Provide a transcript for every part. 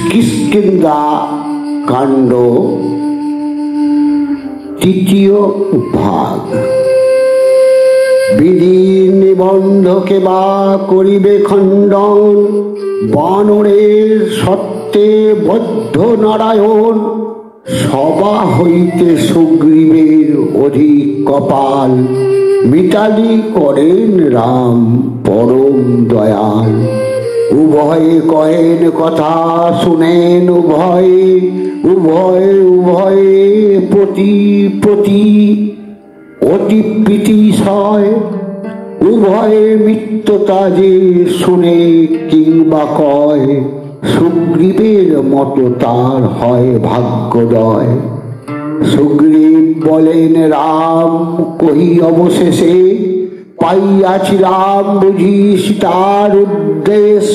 কিষ্কিন্ধা কাণ্ড তৃতীয় ভাগ। বিধি নিবন্ধকে বা করিবে খণ্ডন, বানরের সত্ত্বে বদ্ধ নারায়ণ। সভা হইতে সুগ্রীবের অধিক কপাল, মিতালি করেন রাম পরম দয়াল। উভয়ে কহেন কথা শুনেন উভয়ে, উভয়ে উভয়ে প্রতি প্রতি অতি প্রীতিশয়। উভয়ে মিত্রতা যে শুনে কিংবা কয়, সুগ্রীবের মতো তার হয় ভাগ্যোদয়। সুগ্রীব বলেন রাম কহি অবশেষে, পাইয়াছি রাম বুঝি সীতার উদ্দেশ।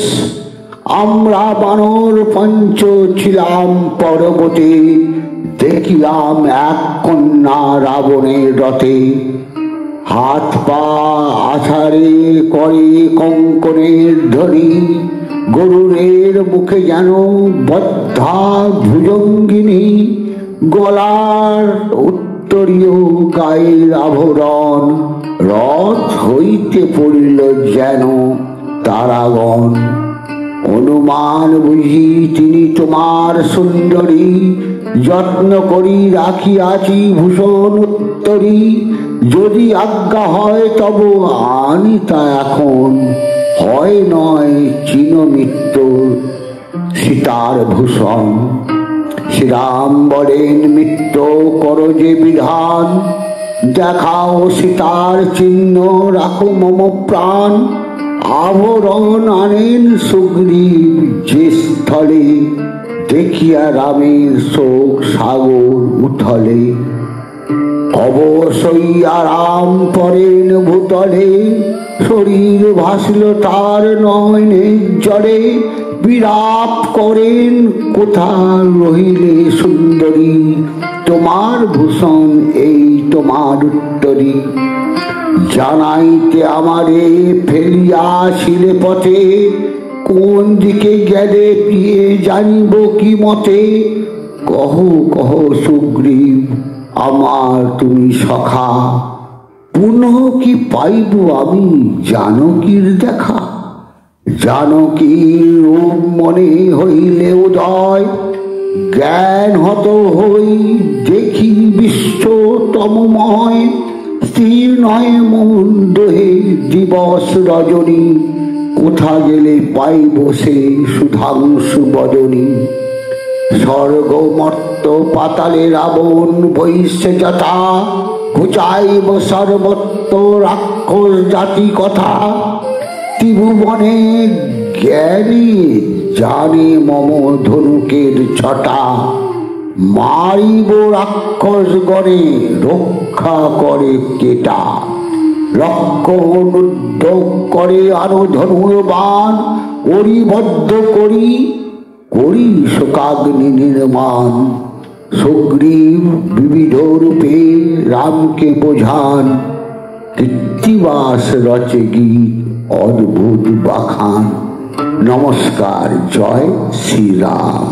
আমরা বানর পঞ্চ ছিলাম পর্বতে, দেখিলাম এক কন্যা রাবণের রথে। হাত পা আছাড়ে করে কঙ্কণের ধ্বনি, গরুরের মুখে যেন বদ্ধা ভুজঙ্গিনী। গলার উত্তরীয় গায়ের আভরণ, রথ হইতে পড়িল যেন তারাগণ। অনুমান বুঝি তিনি তোমার সুন্দরী, যত্ন করি রাখিয়াছি ভূষণ উত্তরী। যদি আজ্ঞা হয় তব আনি তা এখন, হয় নয় চিনমিত্র সীতার ভূষণ। শ্রীরাম বলেন মিত্র কর যে বিধান, দেখাও সীতার চিহ্ন রাখো মম প্রাণ। আভরণ আনেন সুগ্রীব যে স্থলে, দেখিয়া রামের শোক সাগর উথলে। অবশ্যই আরাম পড়েন ভূতলে, শরীর ভাসল তার নয়নের জলে। বিরাপ করেন কোথা রহিলে সুন্দরী, তোমার ভূষণ এই তোমার উত্তরী। জানাইতে আমারে ফেলিয়াছিলে পথে, কোন দিকে গেলে প্রিয়ে জানিব কি মতে। কহ কহ সুগ্রীব আমার তুমি সখা, পুনঃ কি পাইব আমি জানকীর দেখা। জানকীর রূপ মনে হইলে উদয়, জ্ঞান হত হই দেখি বিশ্ব তমময়। স্থির নয় মন দোহে দিবস রজনী, কোথা গেলে পাইব সে সুধাংশু বদনী। স্বর্গ মর্ত পাতালে রাবণ বৈশ্যে যথা, ঘুচাইব সর্বত্র রাক্ষস জাতি কথা। ত্রিভুবনে জ্ঞানী জানে মম ধনুকের ছটা, মারিব রাক্ষস গণে রক্ষা করে কেটা। লক্ষণ উদ্যোগ করে আরো ধনুর বাণ, অরিবদ্ধ করি করি শোকাগ্নি নির্মাণ। সুগ্রীব বিবিধ রূপে রামকে বোঝান, কৃত্তিবাস রচে গীত অদ্ভুত বাখান। নমস্কার, জয় শ্রীরাম।